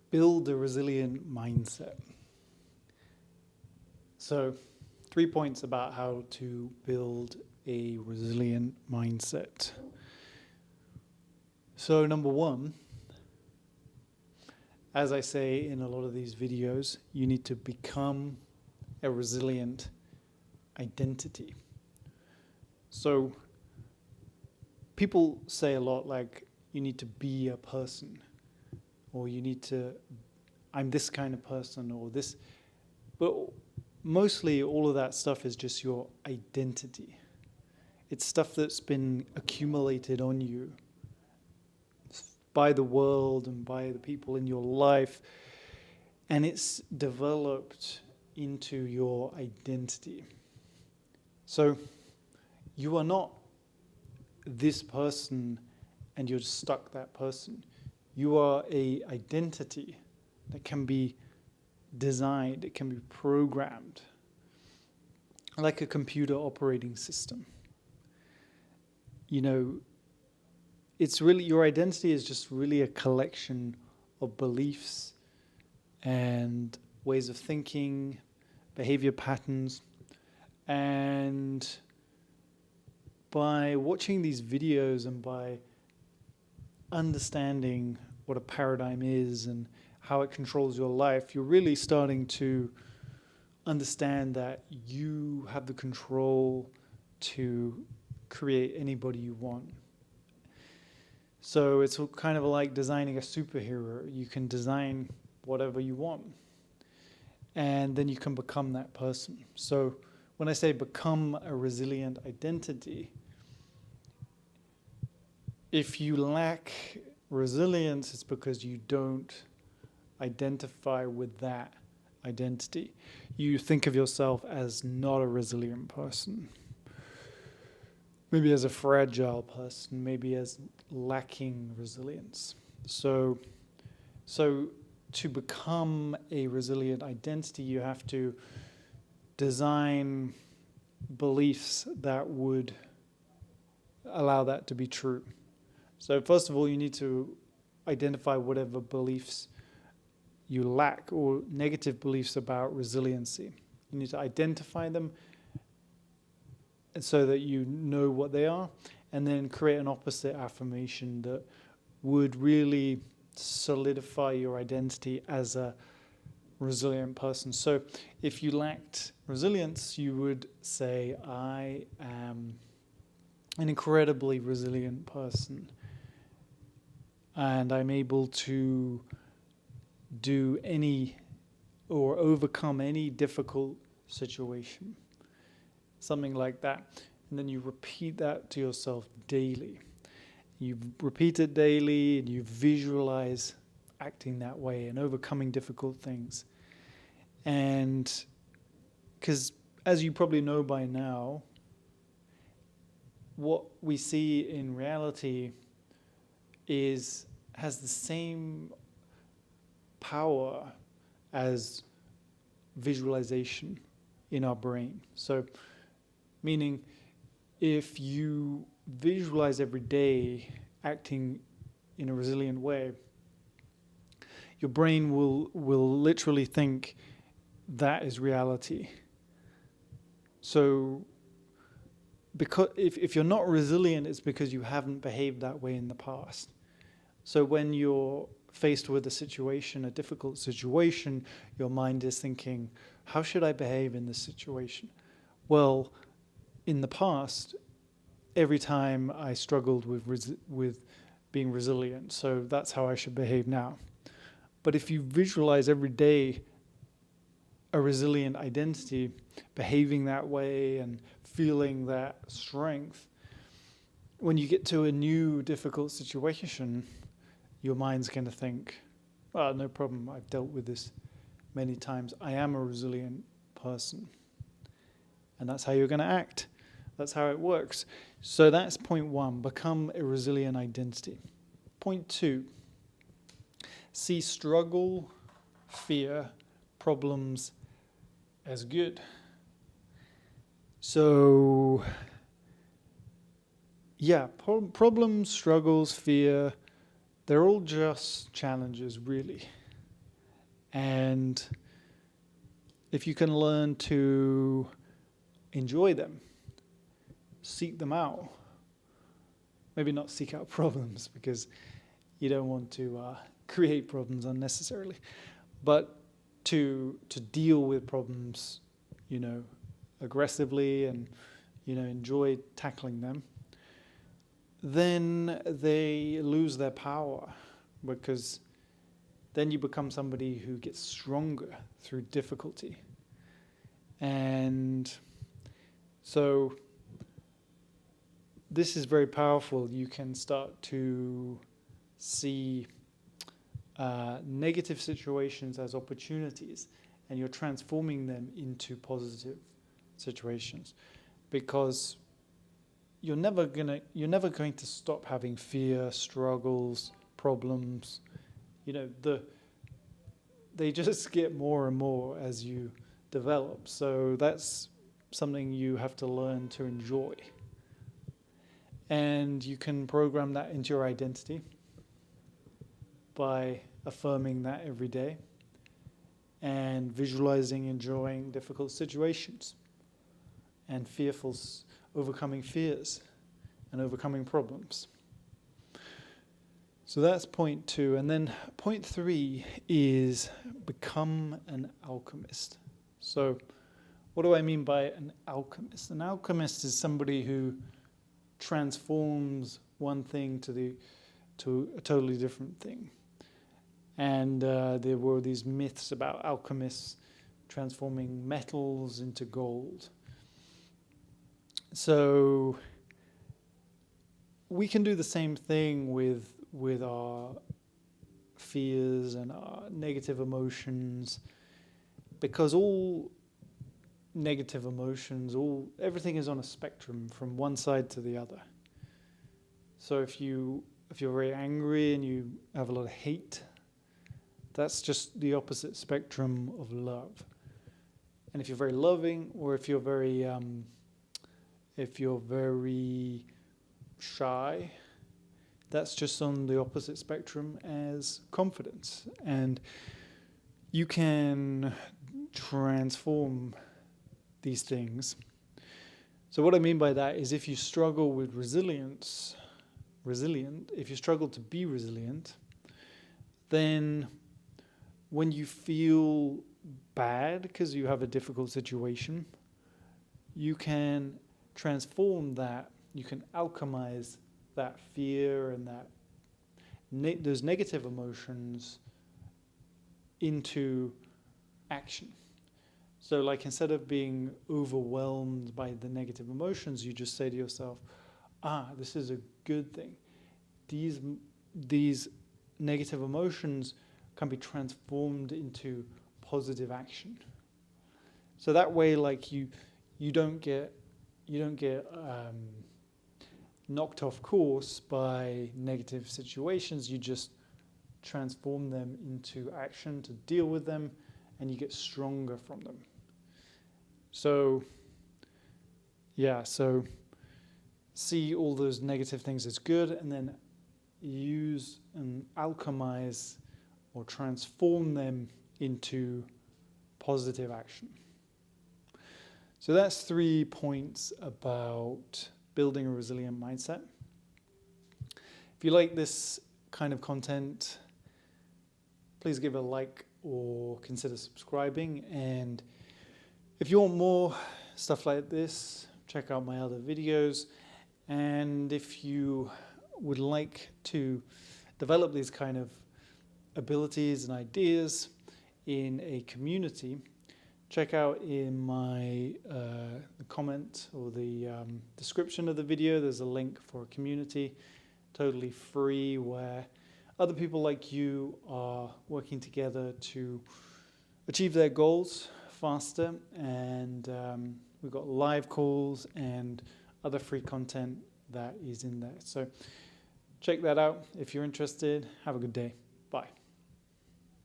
Build a resilient mindset. So, 3 points about how to build a resilient mindset. So, number one, as I say in a lot of these videos, you need to become a resilient identity. So, people say a lot like, you need to be a person, or you need to, I'm this kind of person, or this. But mostly all of that stuff is just your identity. It's stuff that's been accumulated on you by the world and by the people in your life, and it's developed into your identity. So you are not this person and you're stuck that person. You are a identity that can be designed, it can be programmed, like a computer operating system. You know, it's really, your identity is just really a collection of beliefs and ways of thinking, behavior patterns. And by watching these videos and by understanding what a paradigm is and how it controls your life, you're really starting to understand that you have the control to create anybody you want. So it's kind of like designing a superhero. You can design whatever you want, and then you can become that person. So when I say become a resilient identity, if you lack resilience, it's because you don't identify with that identity. You think of yourself as not a resilient person, maybe as a fragile person, maybe as lacking resilience. So to become a resilient identity, you have to design beliefs that would allow that to be true. So first of all, you need to identify whatever beliefs you lack or negative beliefs about resiliency. You need to identify them so that you know what they are, and then create an opposite affirmation that would really solidify your identity as a resilient person. So if you lacked resilience, you would say, I am an incredibly resilient person, and I'm able to do any or overcome any difficult situation. Something like that. And then you repeat that to yourself daily. You repeat it daily and you visualize acting that way and overcoming difficult things. And because, as you probably know by now, what we see in reality has the same power as visualization in our brain. So, meaning if you visualize every day acting in a resilient way, your brain will literally think that is reality. So because if you're not resilient, it's because you haven't behaved that way in the past. So when you're faced with a situation, a difficult situation, your mind is thinking, how should I behave in this situation? Well, in the past, every time I struggled with being resilient, so that's how I should behave now. But if you visualize every day a resilient identity, behaving that way and feeling that strength, when you get to a new difficult situation, your mind's going to think, well, no problem, I've dealt with this many times. I am a resilient person. And that's how you're going to act. That's how it works. So that's point one, become a resilient identity. Point two, see struggle, fear, problems as good. So, yeah, problems, struggles, fear, they're all just challenges, really. And if you can learn to enjoy them, seek them out, maybe not seek out problems because you don't want to create problems unnecessarily, but to deal with problems, aggressively and, enjoy tackling them, then they lose their power, because then you become somebody who gets stronger through difficulty. And so this is very powerful. You can start to see negative situations as opportunities, and you're transforming them into positive situations, because you're never going to stop having fear, struggles, problems. They just get more and more as you develop. So that's something you have to learn to enjoy. And you can program that into your identity by affirming that every day and visualizing enjoying difficult situations and overcoming fears and overcoming problems. So that's point 2. And then point 3 is become an alchemist. So what do I mean by an alchemist? An alchemist is somebody who transforms one thing to a totally different thing. And there were these myths about alchemists transforming metals into gold. So we can do the same thing with our fears and our negative emotions, because all negative emotions, everything is on a spectrum from one side to the other. So if you're very angry and you have a lot of hate, that's just the opposite spectrum of love. And if you're very loving, or if you're very shy, that's just on the opposite spectrum as confidence. And you can transform these things. So what I mean by that is, if you struggle with if you struggle to be resilient, then when you feel bad because you have a difficult situation, you can transform that, you can alchemize that fear and those negative emotions into action. So like, instead of being overwhelmed by the negative emotions, you just say to yourself, this is a good thing. These negative emotions can be transformed into positive action. So that way, like, you don't get knocked off course by negative situations. You just transform them into action to deal with them, and you get stronger from them. So see all those negative things as good, and then use and alchemize or transform them into positive action. So that's 3 points about building a resilient mindset. If you like this kind of content, please give it a like or consider subscribing. And if you want more stuff like this, check out my other videos. And if you would like to develop these kind of abilities and ideas in a community, check out in my the comment or the description of the video. There's a link for a community, totally free, where other people like you are working together to achieve their goals faster. And we've got live calls and other free content that is in there. So check that out if you're interested. Have a good day. Bye.